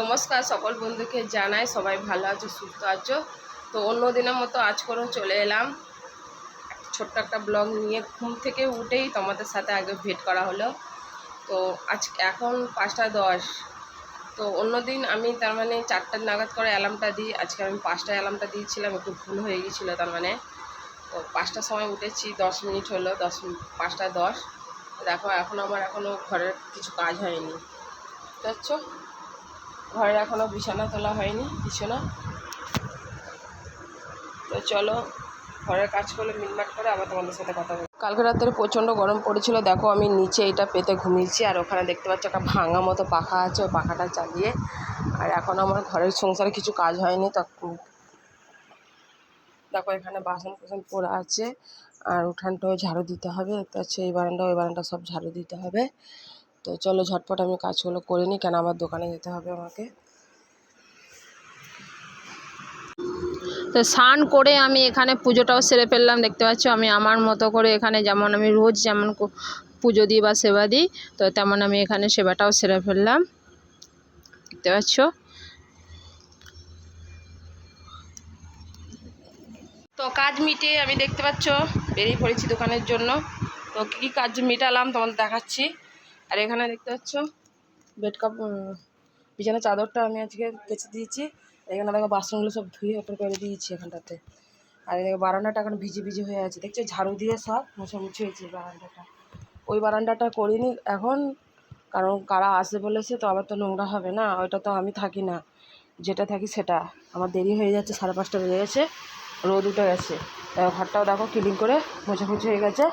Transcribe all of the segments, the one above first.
নমস্কার সকল বন্ধুকে জানাই সবাই ভালো আছো, সুস্থ আছো। তো অন্য দিনের মতো আজ করেও চলে এলাম ছোট্ট একটা ব্লগ নিয়ে। ঘুম থেকে উঠেই তোমাদের সাথে আগে ভেট করা হলো। তো আজ এখন 5টা 10। তো অন্যদিন আমি তার মানে 4টা নাগাদ করে অ্যালার্মটা দিই, আজকে আমি 5টায় অ্যালার্মটা দিয়েছিলাম, একটু ভুল হয়ে গিয়েছিলো। তার মানে তো 5টার সময় উঠেছি, 10 মিনিট হলো, 5টা 10। দেখো এখন আমার এখনও ঘরের কিছু কাজ হয়নি, বুঝতে পারছো? ঘরের এখনও বিছানা তোলা হয়নি, বিছানা। তো চলো ঘরের কাজ করলে মিটমাট করে আবার তোমাদের সাথে কথা বলি। কালকে রাত্রে প্রচণ্ড গরম পড়েছিল, দেখো আমি নিচে এটা পেতে ঘুমিয়েছি, আর ওখানে দেখতে পাচ্ছ একটা ভাঙা মতো পাখা আছে, ওই পাখাটা চালিয়ে। আর এখন আমার ঘরের সংসারে কিছু কাজ হয়নি। তখন দেখো এখানে বাসন কুসন পড়ে আছে, আর উঠানটাও ঝাড়ু দিতে হবে, দেখতে পাচ্ছ এই বারান্দা ওই বারান্দা সব ঝাড়ু দিতে হবে। তো চলো ঝটপট আমি কাজগুলো করে নিই, কেন আবার দোকানে যেতে হবে আমাকে। তো স্নান করে আমি এখানে পুজোটাও সেরে ফেললাম, দেখতে পাচ্ছ আমি আমার মতো করে এখানে যেমন আমি রোজ যেমন পুজো দিই বা সেবা দিই, তো তেমন আমি এখানে সেবাটাও সেরে ফেললাম, দেখতে পাচ্ছ। তো কাজ মিটিয়ে আমি দেখতে পাচ্ছ বেরিয়ে পড়েছি দোকানের জন্য। তো কী কাজ মেটালাম তোমাদের দেখাচ্ছি। আর এখানে দেখতে পাচ্ছ বেড কাপ, বিছানার চাদরটা আমি আজকে কেচে দিয়েছি। এখানে দেখো বাসনগুলো সব ধুয়ে ওপর করে দিয়েছি এখানটাতে। আর এদিকে বারান্দাটা এখন ভিজে ভিজে হয়ে আছে, দেখছো ঝাড়ু দিয়ে সব মোছামুছি হয়েছে বারান্দাটা। ওই বারান্দাটা করিনি এখন, কারণ কারা আসে বলেছে, তো আবার তো নোংরা হবে না, ওইটা তো আমি থাকি না, যেটা থাকি সেটা। আমার দেরি হয়ে যাচ্ছে, 5:30 বেজে গেছে, রোদ উঠে গেছে। ঘরটাও দেখো ক্লিন করে মোছামুছি হয়ে গেছে।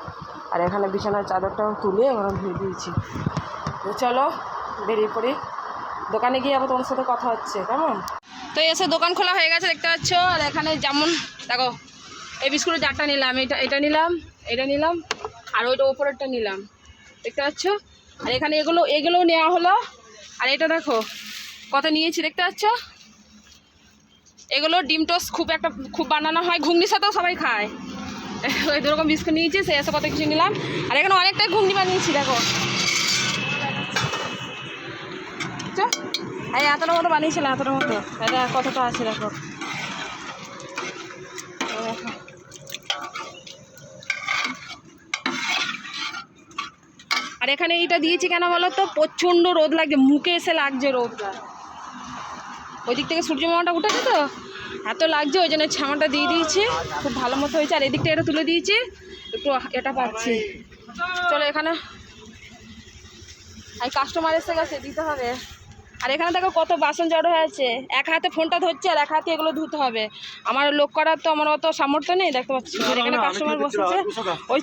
আর এখানে বিছানার চাদরটাও তুলে ওখানে ধুয়ে দিয়েছি। তো চলো বেরিয়ে পড়ি, দোকানে গিয়ে আবার তোমার সাথে কথা হচ্ছে, কেমন? তো এসে দোকান খোলা হয়ে গেছে, দেখতে পাচ্ছ। আর এখানে যেমন দেখো এই বিস্কুটের জারটা নিলাম, এটা নিলাম, এটা নিলাম, আর ওইটা ওপরেরটা নিলাম, দেখতে পাচ্ছ। আর এখানে এগুলোও নেওয়া হলো। আর এটা দেখো কত নিয়েছি, দেখতে পাচ্ছ। এগুলো ডিম টোস্ট খুব বানানো হয়, ঘুগনির সাথেও সবাই খায়। ওই দুরকম বিস্কুট নিয়েছি, সে এসে কত কিছু নিলাম। আর এখানে অনেকটাই ঘুগনি বানিয়েছি, দেখো এই এতটার মতো বানিয়েছিলাম, এতটার মতো। এটা কতটা আছে দেখো, আর এখানে এইটা দিয়েছি কেন বলো তো, প্রচণ্ড রোদ লাগছে, মুখে এসে লাগছে রোদটা। ওই দিক থেকে সূর্য মামাটা উঠেছে তো এত লাগছে, ওই জন্য ছামাটা দিয়ে দিয়েছি, খুব ভালো মতো হয়েছে। আর এদিকটা এটা তুলে দিয়েছি, একটু এটা পাচ্ছি। চলো এখানে এই কাস্টমার এসে গেছে, দিতে হবে। আর এখানে দেখো কত বাসন জড়ো হয়ে আছে, এক হাতে ফোনটা ধরছে আর এক হাতে এগুলো ধুতে হবে। আমার লোক করার তো আমার অত সামর্থ্য নেই, দেখতে পাচ্ছি। এখানে কাস্টমার বসেছে, ওই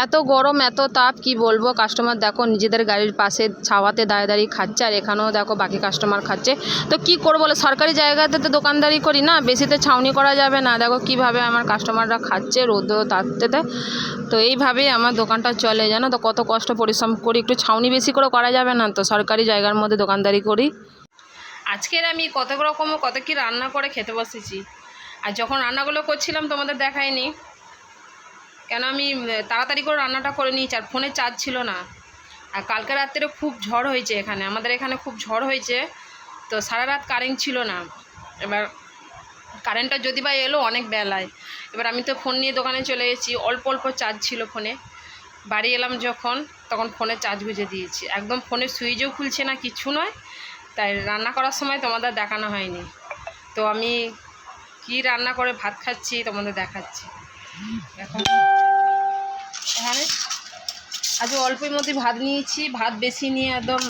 এত গরম এত তাপ কি বলবো। কাস্টমার দেখো নিজেদের গাড়ির পাশে ছাওয়াতে দাঁড়িয়ে দাঁড়িয়ে খাচ্ছে, আর এখানেও দেখো বাকি কাস্টমার খাচ্ছে। তো কি করবো বলে, সরকারি জায়গাতে তো দোকানদারি করি না, বেশিতে ছাউনি করা যাবে না। দেখো কিভাবে আমার কাস্টমাররা খাচ্ছে রোদও তাপতেতে। তো এইভাবেই আমার দোকানটা চলে, জানো তো। কত কষ্ট পরিশ্রম করি, একটু ছাউনি বেশি করে করা যাবে না তো, সরকারি জায়গার মধ্যে দোকানদারি করি। আজকের আমি কত কি রান্না করে খেতে বসেছি। আর যখন রান্নাগুলো করছিলাম তোমাদের দেখাইনি, কেন আমি তাড়াতাড়ি করে রান্নাটা করে নিয়েছি, আর ফোনে চার্জ ছিল না। আর কালকে রাত্রে খুব ঝড় হয়েছে এখানে, আমাদের এখানে খুব ঝড় হয়েছে, তো সারা রাত কারেন্ট ছিল না। এবার কারেন্টটা যদি বা এলো অনেক বেলায়, এবার আমি তো ফোন নিয়ে দোকানে চলে গেছি, অল্প অল্প চার্জ ছিল ফোনে। বাড়ি এলাম যখন, তখন ফোনে চার্জ গুঁজে দিয়েছি, একদম ফোনের সুইচও খুলছে না, কিছু নয়। তাই রান্না করার সময় তোমাদের দেখানো হয়নি। তো আমি কি রান্না করে ভাত খাচ্ছি তোমাদের দেখাচ্ছি। এখন এখানে আজ অল্পের মধ্যে ভাত নিয়েছি, ভাত বেশি নিয়ে একদম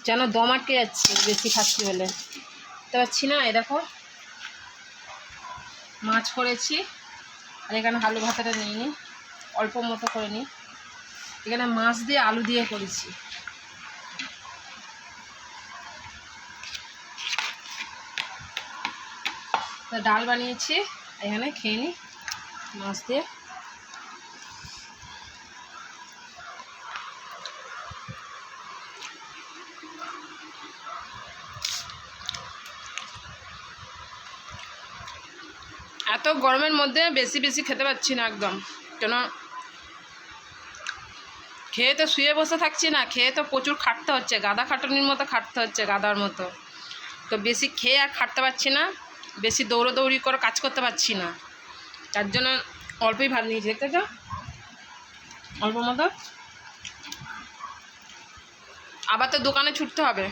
যেন দম আটকে যাচ্ছে বেশি খাচ্ছি বলে, বুঝতে পারছি না। এই দেখো মাছ করেছি, আর এখানে আলু ভাতাটা নিইনি, অল্প মতো করে নিই। এখানে মাছ দিয়ে আলু দিয়ে করেছি। তো ডাল বানিয়েছি, এখানে খেয়ে নিই মাছ দিয়ে। এত গরমের মধ্যে বেশি খেতে পাচ্ছি না একদম, কেন খেয়ে তো শুয়ে বসে থাকছি না, খেয়ে তো প্রচুর খাটতে হচ্ছে, গাদা খাটুনির মতো খাটতে হচ্ছে, গাদার মতো। তো বেশি খেয়ে আর খাটতে পারছি না, বেশি দৌড়োদৌড়ি করে কাজ করতে পারছি না, তার জন্য অল্পই ভাত নিয়েছি, দেখতে তো অল্প মতো। আবার তো দোকানে ছুটতে হবে,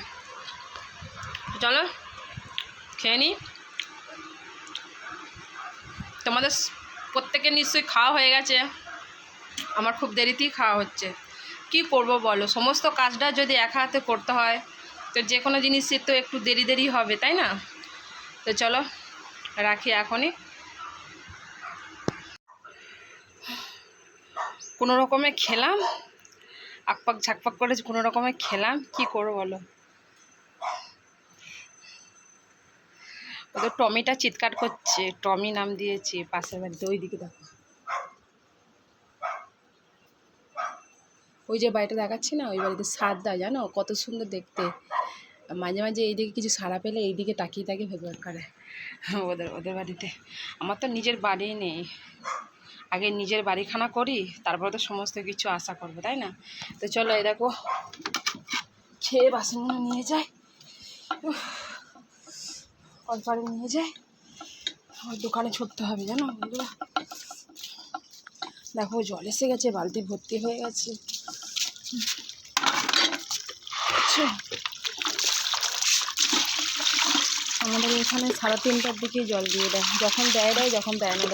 চলো খেয়ে নিই। তোমাদের প্রত্যেকের নিশ্চয়ই খাওয়া হয়ে গেছে, আমার খুব দেরিতেই খাওয়া হচ্ছে। কি করব বলো, সমস্ত কাজটা যদি একা হাতে করতে হয় তো যে কোনো জিনিসের তো একটু দেরি দেরি হবে, তাই না? তো চলো রাখি এখনই। কোনো রকমে খেলাম, আকপাক ঝাকপাক করে কোনো রকমে খেলাম, কি করবো বলো। ওদের টমিটা চিৎকার করছে, টমি নাম দিয়েছে পাশের বাড়িতে, ওইদিকে দেখো, ওই যে বাড়িটা দেখাচ্ছি না, ওই বাড়িতে সার দেয় জানো, কত সুন্দর দেখতে। মাঝে মাঝে এইদিকে কিছু সারা পেলে এইদিকে তাকিয়ে তাকিয়ে ভেবে করে ওদের বাড়িতে। আমার তো নিজের বাড়ি নেই, আগে নিজের বাড়িখানা করি, তারপরে তো সমস্ত কিছু আশা করবো, তাই না? তো চলো এই দেখো খেয়ে বাসনগুলো নিয়ে যাই, কলপারে নিয়ে যাই, ওই দোকানে ছুটতে হবে জানো। ওইগুলো দেখো জল এসে গেছে, বালতি ভর্তি হয়ে গেছে। আমাদের এখানে 3:30টার দিকেই জল দিয়ে দেয়, যখন দেয় যখন দেয় না।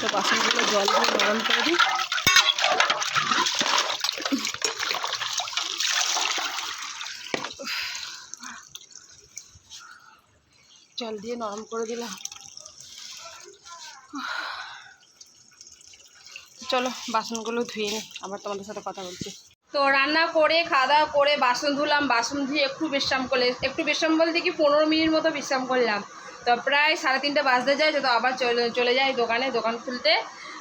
তো বাসনগুলো জল দিয়ে নরম করে দিই। জল দিয়ে নরম করে দিলাম। চলো বাসনগুলো ধুয়ে নিই, আবার তোমাদের সাথে কথা বলছি। তো রান্না করে খাওয়া দাওয়া করে বাসন ধুলাম, বাসন ধুয়ে একটু বিশ্রাম করলে, একটু বিশ্রাম বলতে কি 15 মিনিট মতো বিশ্রাম করলাম। তো প্রায় 3:30 বাজতে যায়, তো আবার চলে যাই দোকান খুলতে।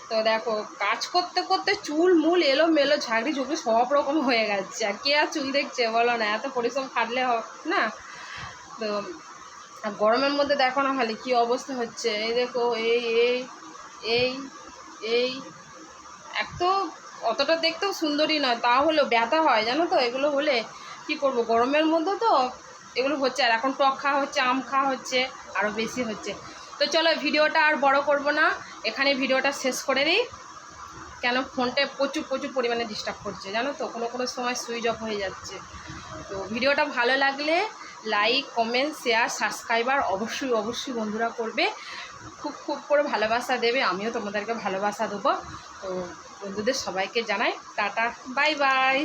তো দেখো কাজ করতে করতে চুল মুল এলো মেলো ঝাঁকড়ি ঝুঁকড়ি সব রকম হয়ে গেছে, আর কে আর চুল দেখছে বলো না, এত পরিশ্রম খাটলে না। তো গরমের মধ্যে দেখো না খালি কী অবস্থা হচ্ছে, এই দেখো এই এই এই এই এক তো অতটা দেখতেও সুন্দরী নয়, তা হলেও ব্যথা হয় জানো তো, এগুলো হলে কি করব, গরমের মধ্যে তো এগুলো হচ্ছে। আর এখন টক খাওয়া হচ্ছে, আম খাওয়া হচ্ছে, আরও বেশি হচ্ছে। তো চলো ভিডিওটা আর বড় করব না, এখানে ভিডিওটা শেষ করে দিই, কেন ফোনটা প্রচুর পরিমাণে ডিস্টার্ব করছে জানো তো, কোনো সময় সুইচ অফ হয়ে যাচ্ছে। তো ভিডিওটা ভালো লাগলে লাইক কমেন্ট শেয়ার সাবস্ক্রাইবার অবশ্যই বন্ধুরা করবে, খুব করে ভালোবাসা দেবে, আমিও তোমাদেরকে ভালোবাসা দেবো। তো বন্ধুদের সবাইকে জানাই টাটা, বাই বাই।